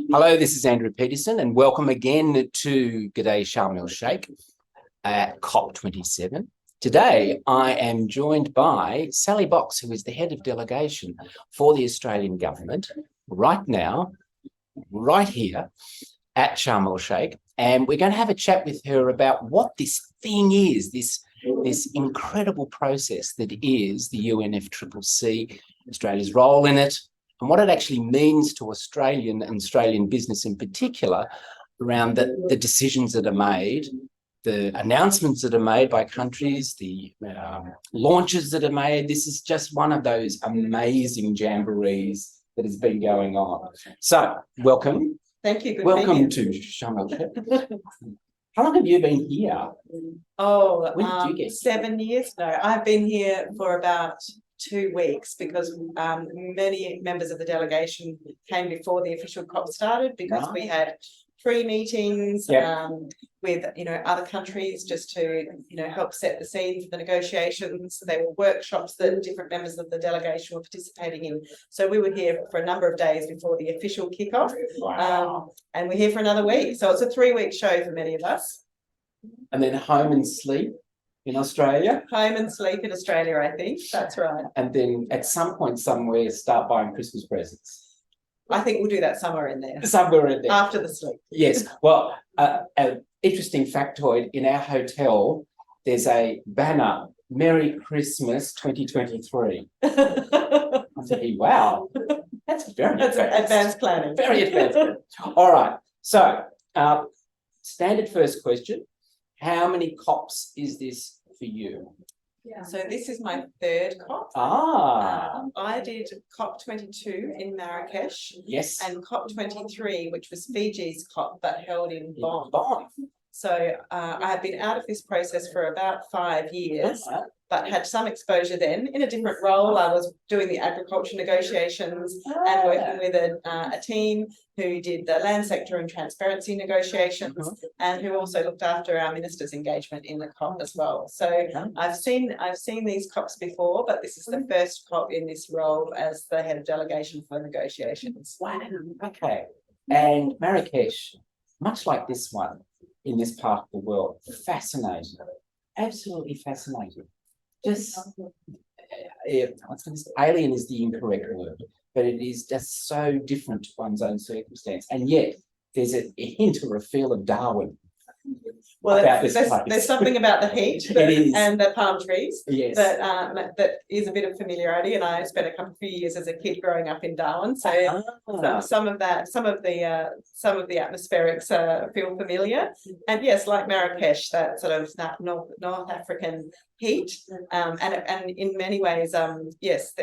Hello, this is Andrew Petersen, and welcome again to G'day Sharm el Sheikh at COP27. Today, I am joined by Sally Box, who is the head of delegation for the Australian government right now, right here at Sharm el Sheikh, and we're going to have a chat with her about what this thing is, this incredible process that is the UNFCCC, Australia's role in it, and what it actually means to Australian business in particular around the decisions that are made, the announcements that are made by countries, the launches that are made. This is just one of those amazing jamborees that has been going on. So, welcome. Thank you. Welcome to Sharm el Sheikh. How long have you been here? Oh, when did you get 7 years? No, I've been here for about 2 weeks because many members of the delegation came before the official COP started because we had pre-meetings with other countries just to help set the scene for the negotiations. There were workshops that different members of the delegation were participating in. So we were here for a number of days before the official kickoff. Wow. And we're here for another week. So it's a 3-week show for many of us. And then home and sleep in Australia? Home and sleep in Australia, I think. That's right. And then at some point somewhere start buying Christmas presents. I think we'll do that somewhere in there. Somewhere in there. After the sleep. Yes. Well, an interesting factoid, in our hotel, there's a banner, Merry Christmas 2023. I'm thinking, wow, that's very advanced planning. Very advanced. All right. So, standard first question. How many COPs is this for you? Yeah. So this is my 3rd COP. I did COP22 in Marrakesh. Yes. And COP23, which was Fiji's COP, but held in Bonn. So I have been out of this process for about 5 years, but had some exposure then in a different role. I was doing the agriculture negotiations and working with a team who did the land sector and transparency negotiations, and who also looked after our minister's engagement in the COP as well. So I've seen these COPs before, but this is the first COP in this role as the head of delegation for negotiations. Wow. Okay. And Marrakesh, much like this one, in this part of the world, fascinating, absolutely fascinating. Just, alien is the incorrect word, but it is just so different to one's own circumstance. And yet, there's a hint or a feel of Darwin. Well, there's something about the heat and the palm trees that is a bit of familiarity. And I spent a few years as a kid growing up in Darwin, so some of the atmospherics feel familiar. And yes, like Marrakesh, that sort of North African heat, and in many ways, yes,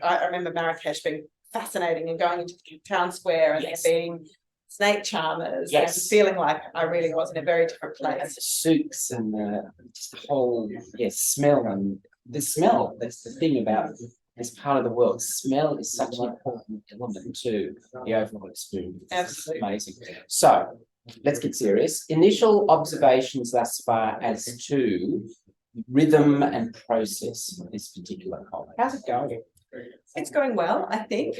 I remember Marrakesh being fascinating and going into the town square and there being snake charmers and feeling like I really was in a very different place. The souks and just the whole smell, and the smell, that's the thing about this part of the world. Smell is such an important element to the overall experience. Absolutely. Amazing. So let's get serious. Initial observations thus far as to rhythm and process of this particular COP. How's it going? It's going well, I think.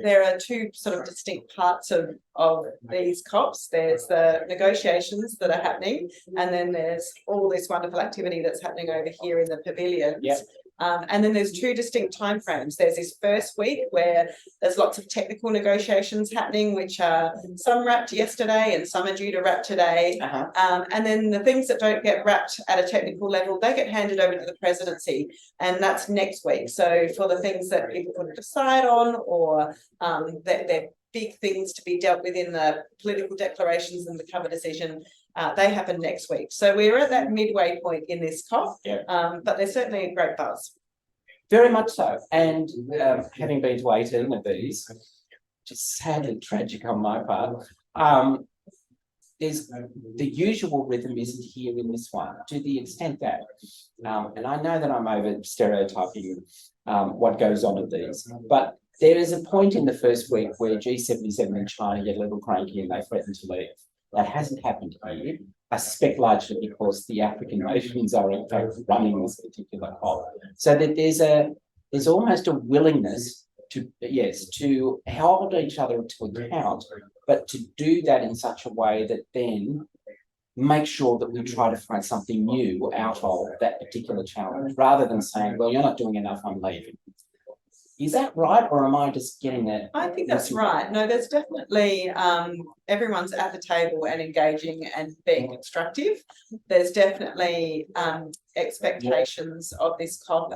There are 2 sort of distinct parts of these COPs. There's the negotiations that are happening, and then there's all this wonderful activity that's happening over here in the pavilions. Yep. And then there's 2 distinct timeframes. There's this first week where there's lots of technical negotiations happening, which are some wrapped yesterday and some are due to wrap today. And then the things that don't get wrapped at a technical level, they get handed over to the presidency, and that's next week. So for the things that people couldn't decide on, or they're big things to be dealt with in the political declarations and the cover decision, they happen next week. So we're at that midway point in this COP, but there's certainly a great buzz. Very much so. And having been to 18 of these, which is sadly tragic on my part, there's the usual rhythm isn't here in this one, to the extent that, and I know that I'm over stereotyping what goes on at these, but there is a point in the first week where G77 in China get a little cranky and they threaten to leave. That hasn't happened here. I suspect largely because the African nations are in fact running this particular COP. So that there's almost a willingness to hold each other to account, but to do that in such a way that then make sure that we try to find something new out of that particular challenge, rather than saying, well, you're not doing enough, I'm leaving. Is that right, or am I just getting that? I think that's right. No, there's definitely everyone's at the table and engaging and being constructive. There's definitely expectations of this COP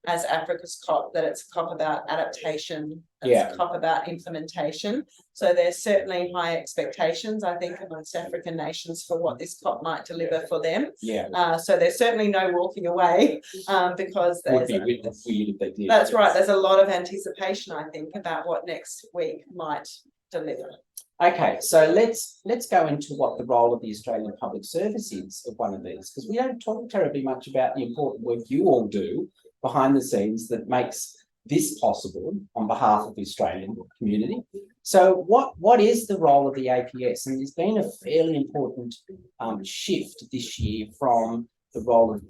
as Africa's COP, that it's a COP about adaptation, it's a COP about implementation. So there's certainly high expectations, I think, amongst African nations for what this COP might deliver for them. So there's certainly no walking away because there's that's right. There's a lot of anticipation, I think, about what next week might deliver. Okay, so let's go into what the role of the Australian Public Service is of one of these, because we don't talk terribly much about the important work you all do behind the scenes that makes this possible on behalf of the Australian community. So what is the role of the APS? And there's been a fairly important shift this year from the role of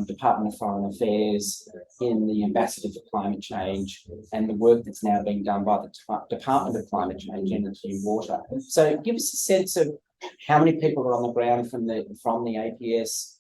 Department of Foreign Affairs in the Ambassador for Climate Change and the work that's now being done by the Department of Climate Change, Energy and Water. So give us a sense of how many people are on the ground from the APS,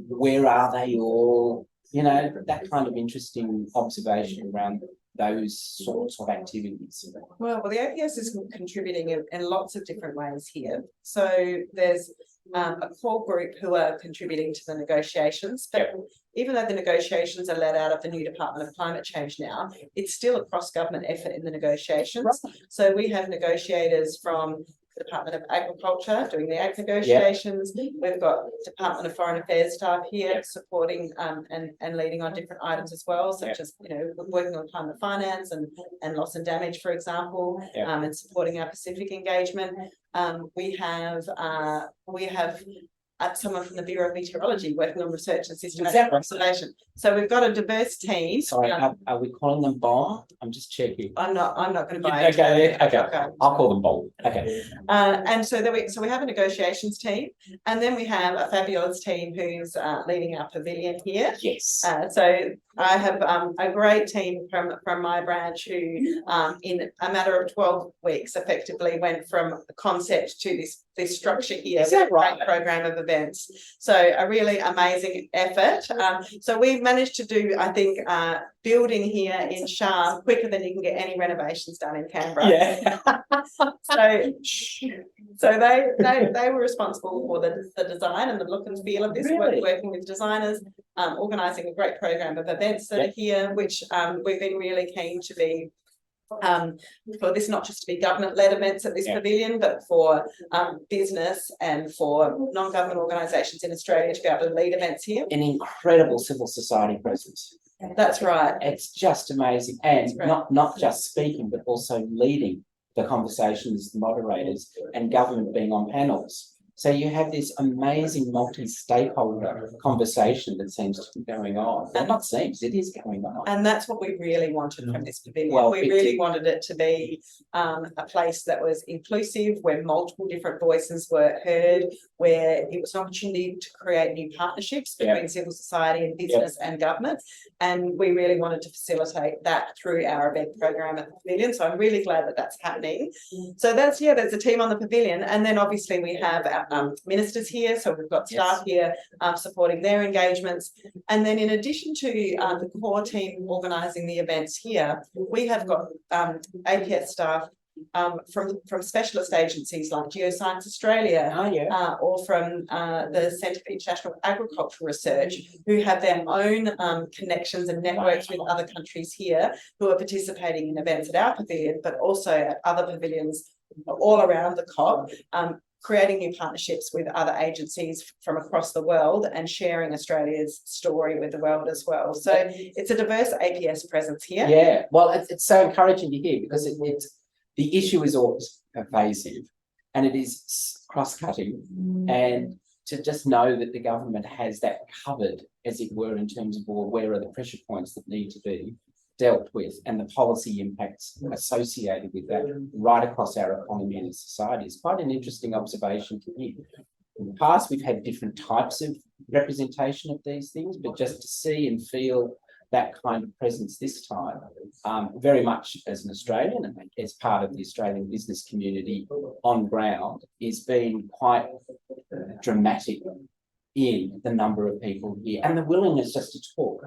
where are they all, you know, that kind of interesting observation around those sorts of activities. Well, the APS is contributing in lots of different ways here. So there's a core group who are contributing to the negotiations, but even though the negotiations are led out of the new Department of Climate Change now, it's still a cross-government effort in the negotiations. So we have negotiators from the Department of Agriculture doing the ag negotiations. We've got Department of Foreign Affairs staff here supporting and leading on different items as well, such as, you know, working on climate finance and loss and damage, for example, and supporting our Pacific engagement. We have someone from the Bureau of Meteorology working on research and systematic observation. So we've got a diverse team. Sorry, are we calling them BOM? I'm just checking. I'm not going to buy it. Okay. I'll call them BOM. Okay. And so we have a negotiations team, and then we have a fabulous team who's leading our pavilion here. Yes. So I have a great team from my branch who, in a matter of 12 weeks, effectively went from concept to this structure here. Is that right? Program of events. So a really amazing effort. So we've managed to do, I think, building here in Sharm quicker than you can get any renovations done in Canberra. Yeah. So they were responsible for the design and the look and feel of this, working with designers, organising a great program of events that are here, which we've been really keen to be for this not just to be government-led events at this pavilion, but for business and for non-government organisations in Australia to be able to lead events here. An incredible civil society presence. That's right. It's just amazing, and not just speaking, but also leading the conversations, the moderators, and government being on panels. So you have this amazing multi-stakeholder conversation that seems to be going on. And not seems, it is going on. And that's what we really wanted from this pavilion. Well, we really wanted it to be a place that was inclusive, where multiple different voices were heard, where it was an opportunity to create new partnerships between civil society and business and government. And we really wanted to facilitate that through our event program at the pavilion. So I'm really glad that that's happening. So there's a team on the pavilion. And then obviously we have our ministers here, so we've got staff here supporting their engagements, and then in addition to the core team organising the events here, we have got APS staff from specialist agencies like Geoscience Australia, or from the Centre for International Agricultural Research, who have their own connections and networks with other countries here who are participating in events at our pavilion, but also at other pavilions all around the COP. Creating new partnerships with other agencies from across the world and sharing Australia's story with the world as well. So it's a diverse APS presence here. Yeah, well, it's so encouraging to hear, because the issue is always pervasive and it is cross-cutting, and to just know that the government has that covered, as it were, in terms of, well, where are the pressure points that need to be dealt with and the policy impacts associated with that right across our economy and society is quite an interesting observation to hear. In the past, we've had different types of representation of these things, but just to see and feel that kind of presence this time, very much as an Australian and as part of the Australian business community on ground, is being quite dramatic in the number of people here and the willingness just to talk.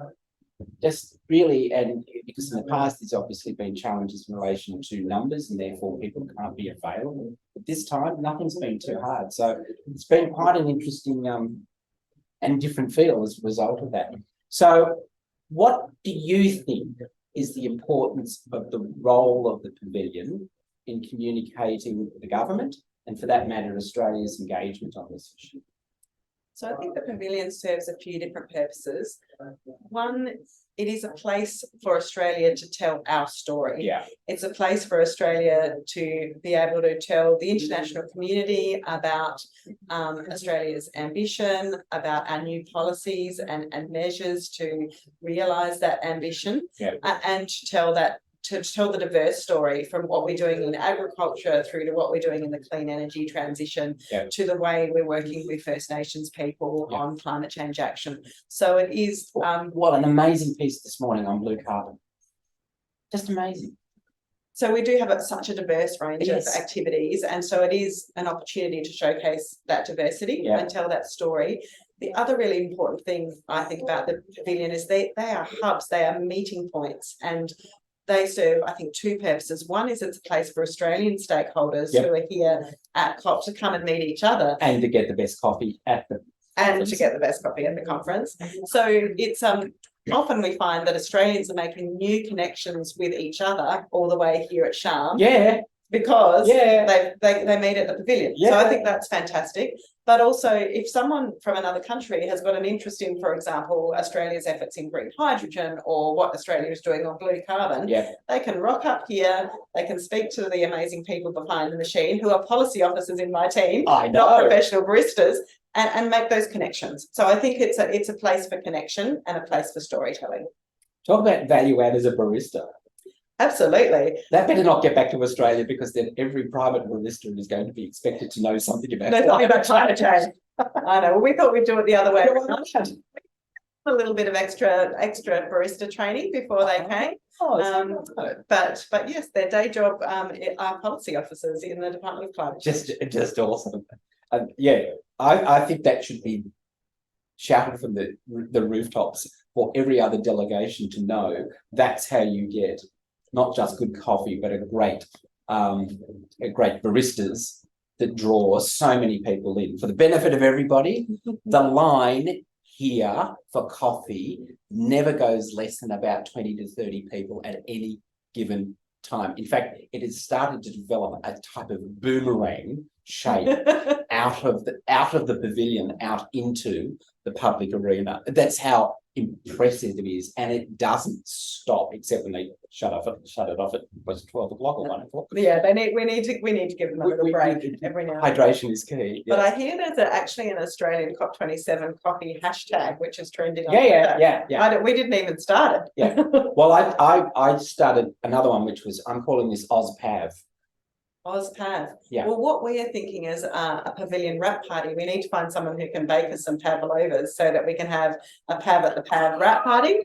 Just really, and because in the past there's obviously been challenges in relation to numbers and therefore people can't be available. But this time, nothing's been too hard. So it's been quite an interesting and different feel as a result of that. So what do you think is the importance of the role of the pavilion in communicating with the government and, for that matter, Australia's engagement on this issue? So I think the pavilion serves a few different purposes. One, it is a place for Australia to tell our story. Yeah. It's a place for Australia to be able to tell the international community about Australia's ambition, about our new policies and measures to realise that ambition, and to tell the diverse story, from what we're doing in agriculture through to what we're doing in the clean energy transition, to the way we're working with First Nations people on climate change action. So it is... what an amazing piece this morning on blue carbon. Just amazing. So we do have such a diverse range of activities, and so it is an opportunity to showcase that diversity and tell that story. The other really important thing I think about the pavilion is they are hubs, they are meeting points, and they serve, I think, two purposes. One is it's a place for Australian stakeholders who are here at COP to come and meet each other. And to get the best coffee at the conference. So it's often we find that Australians are making new connections with each other all the way here at Sharm. Because they meet at the pavilion. So I think that's fantastic. But also, if someone from another country has got an interest in, for example, Australia's efforts in green hydrogen or what Australia is doing on blue carbon, they can rock up here, they can speak to the amazing people behind the machine who are policy officers in my team, not professional baristas, and make those connections. So I think it's a place for connection and a place for storytelling. Talk about value add as a barista. Absolutely. That better not get back to Australia, because then every private barista is going to be expected to know something about climate change. I know. Well, we thought we'd do it the other way around. A little bit of extra barista training before they came. But yes, their day job are policy officers in the Department of Climate Change. Just awesome. I think that should be shouted from the rooftops for every other delegation to know. That's how you get not just good coffee, but a great baristas that draw so many people in for the benefit of everybody. The line here for coffee never goes less than about 20 to 30 people at any given time. In fact, it has started to develop a type of boomerang shape out of the pavilion out into the public arena. That's how impressive it is, and it doesn't stop except when they shut it off at 12 o'clock or 1 o'clock. We need to give them a little break every now and then. Hydration is key. But I hear there's actually an Australian COP27 coffee hashtag which is trending on we didn't even start it. Well, I started another one which was, I'm calling this OzPav. OzPav. Well, what we are thinking is a pavilion wrap party. We need to find someone who can bake us some pavlovas so that we can have a pav at the pav wrap party.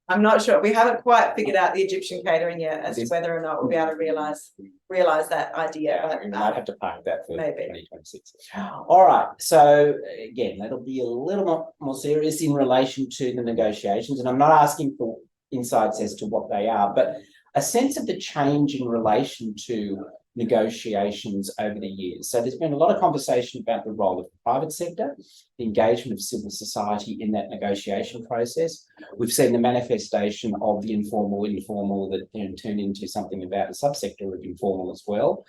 I'm not sure. We haven't quite figured out the Egyptian catering yet as to whether or not we'll be able to realise that idea. We might have to park that for maybe 2026. All right. So again, that'll be a little more serious in relation to the negotiations, and I'm not asking for insights as to what they are, but a sense of the change in relation to negotiations over the years. So there's been a lot of conversation about the role of the private sector, the engagement of civil society in that negotiation process. We've seen the manifestation of the informal that turned into something about a subsector of informal as well.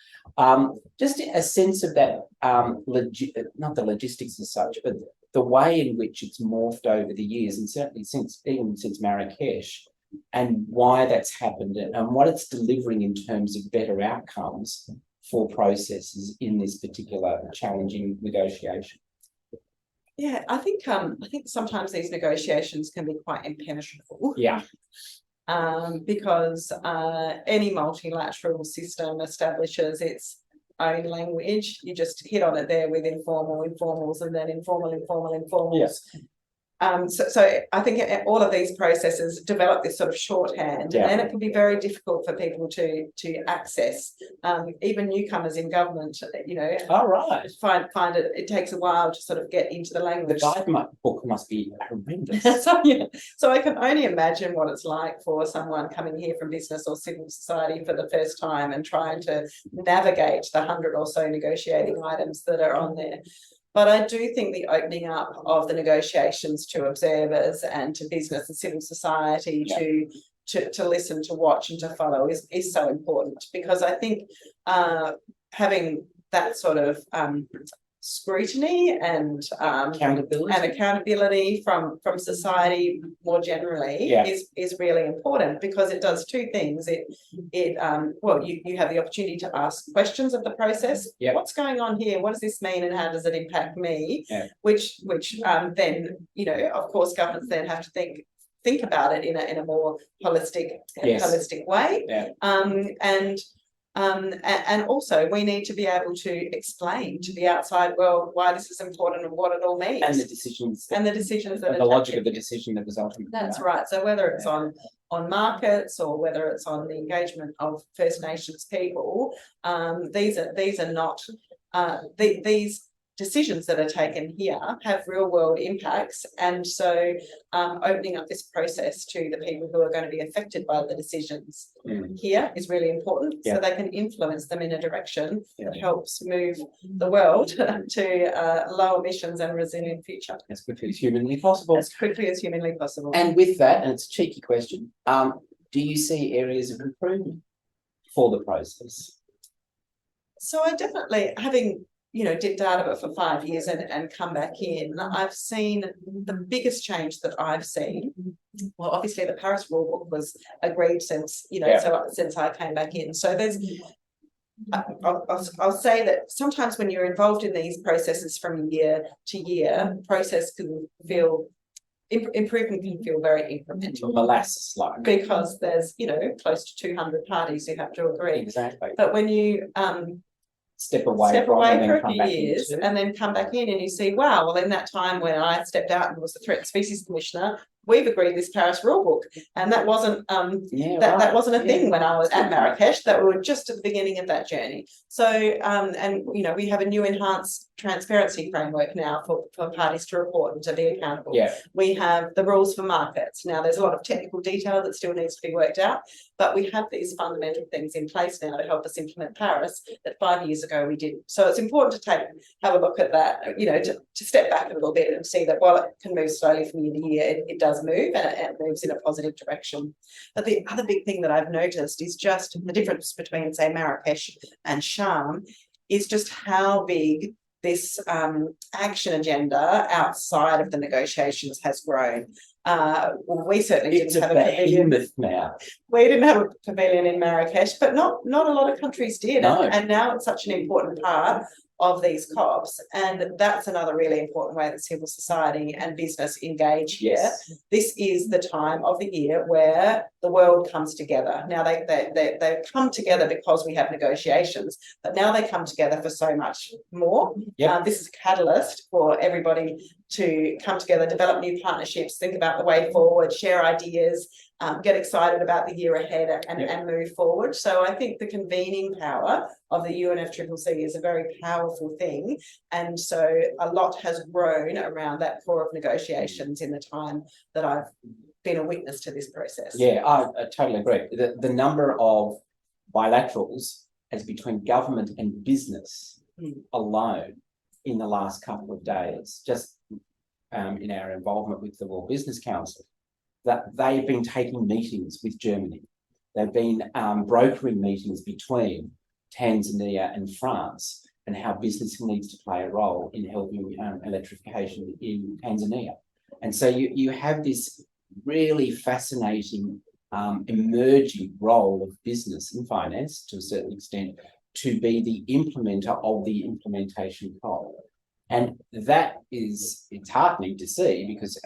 Just a sense of that, not the logistics as such, but the way in which it's morphed over the years, and certainly even since Marrakesh, and why that's happened and what it's delivering in terms of better outcomes for processes in this particular challenging negotiation. Yeah, I think sometimes these negotiations can be quite impenetrable. Because any multilateral system establishes its own language. You just hit on it there with informals and then informals. So I think all of these processes develop this sort of shorthand, and then it can be very difficult for people to access. Even newcomers in government, find it takes a while to sort of get into the language. The guidebook must be horrendous. So I can only imagine what it's like for someone coming here from business or civil society for the first time and trying to navigate the 100 or so negotiating items that are on there. But I do think the opening up of the negotiations to observers and to business and civil society to listen, to watch and to follow is so important, because I think having that sort of scrutiny and accountability from society more generally is really important, because it does two things. You have the opportunity to ask questions of the process. What's going on here? What does this mean, and how does it impact me? Which then, of course, governments then have to think about it in a more holistic way. And also we need to be able to explain to the outside world why this is important and what it all means, and the decisions that the logic of the decision that was ultimately that's right. So whether it's on markets or whether it's on the engagement of First Nations people, these are not these decisions that are taken here have real world impacts, and so opening up this process to the people who are going to be affected by the decisions here is really important, so they can influence them in a direction that helps move the world to low emissions and resilient future as quickly as humanly possible. And with that, and it's a cheeky question, do you see areas of improvement for the process? So I definitely, having dipped out of it for 5 years and come back in, I've seen the biggest change that I've seen. Well, obviously the Paris Rule Book was agreed since since I came back in. So there's, I'll say that sometimes when you're involved in these processes from year to year, improvement can feel very incremental. Molasses like. Because there's, close to 200 parties who have to agree. Exactly. But when you step away for a few years and then come back in and you see, wow, well, in that time when I stepped out and was the Threatened Species Commissioner, we've agreed this Paris Rule Book, and that wasn't that wasn't a thing when I was at Marrakesh. That we were just at the beginning of that journey. So and we have a new enhanced transparency framework now for parties to report and to be accountable. We have the rules for markets. Now there's a lot of technical detail that still needs to be worked out, but we have these fundamental things in place now to help us implement Paris that 5 years ago we didn't. So it's important to have a look at that, to step back a little bit and see that while it can move slowly from year to year, it does move, and it moves in a positive direction. But the other big thing that I've noticed is just the difference between, say, Marrakesh and Sharm is just how big this action agenda outside of the negotiations has grown. We certainly didn't have a pavilion now. We didn't have a pavilion in Marrakesh, but not a lot of countries did. No. And now it's such an important part of these COPs, and that's another really important way that civil society and business engage here. This is the time of the year where the world comes together. Now they come together because we have negotiations, but now they come together for so much more. This is a catalyst for everybody to come together, develop new partnerships, think about the way forward, share ideas, get excited about the year ahead and move forward. So I think the convening power of the UNFCCC is a very powerful thing. And so a lot has grown around that core of negotiations in the time that I've been a witness to this process. I totally agree. The number of bilaterals as between government and business alone in the last couple of days, just in our involvement with the World Business Council, that they've been taking meetings with Germany. They've been brokering meetings between Tanzania and France, and how business needs to play a role in helping electrification in Tanzania. And so you have this really fascinating emerging role of business and finance, to a certain extent, to be the implementer of the implementation goal. And that is, it's heartening to see, because,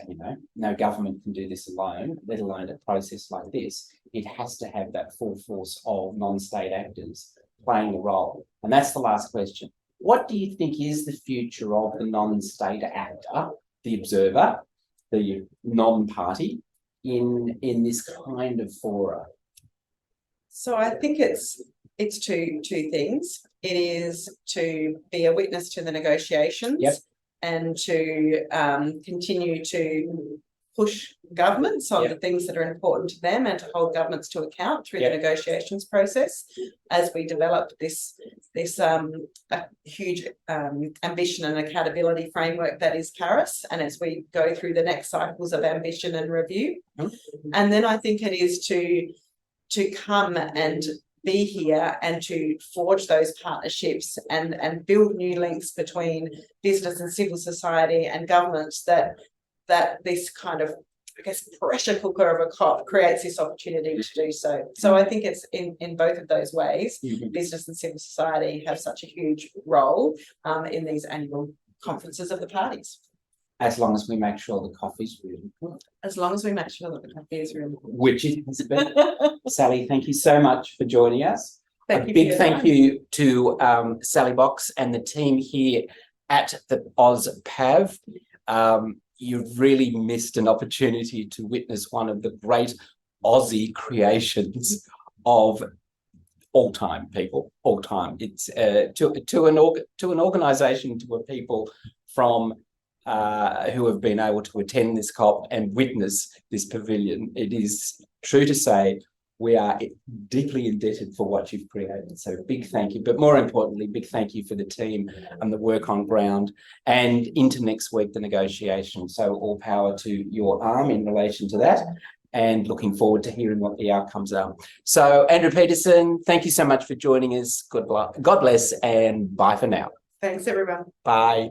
no government can do this alone, let alone a process like this. It has to have that full force of non-state actors playing a role. And that's the last question. What do you think is the future of the non-state actor, the observer, the non-party in this kind of fora? So I think it's two things. It is to be a witness to the negotiations. Yep. And to continue to push governments on the things that are important to them, and to hold governments to account through the negotiations process as we develop this huge ambition and accountability framework that is Paris, and as we go through the next cycles of ambition and review. And then I think it is to come and be here and to forge those partnerships and build new links between business and civil society and governments, that this kind of, I guess, pressure cooker of a COP creates this opportunity to do so. So I think it's in both of those ways. Business and civil society have such a huge role in these annual conferences of the parties. As long as we make sure the coffee's really good. As long as we make sure that the coffee is really good. Which it has been. Sally, thank you so much for joining us. A big thank you to Sally Box and the team here at the AusPav. You've really missed an opportunity to witness one of the great Aussie creations of all time, people, all time. It's to an organisation, to a people from who have been able to attend this COP and witness this pavilion. It is true to say we are deeply indebted for what you've created. So big thank you, but more importantly, big thank you for the team and the work on ground, and into next week, the negotiation. So all power to your arm in relation to that, and looking forward to hearing what the outcomes are. So Andrew Petersen, thank you so much for joining us. God bless, and bye for now. Thanks, everyone. Bye.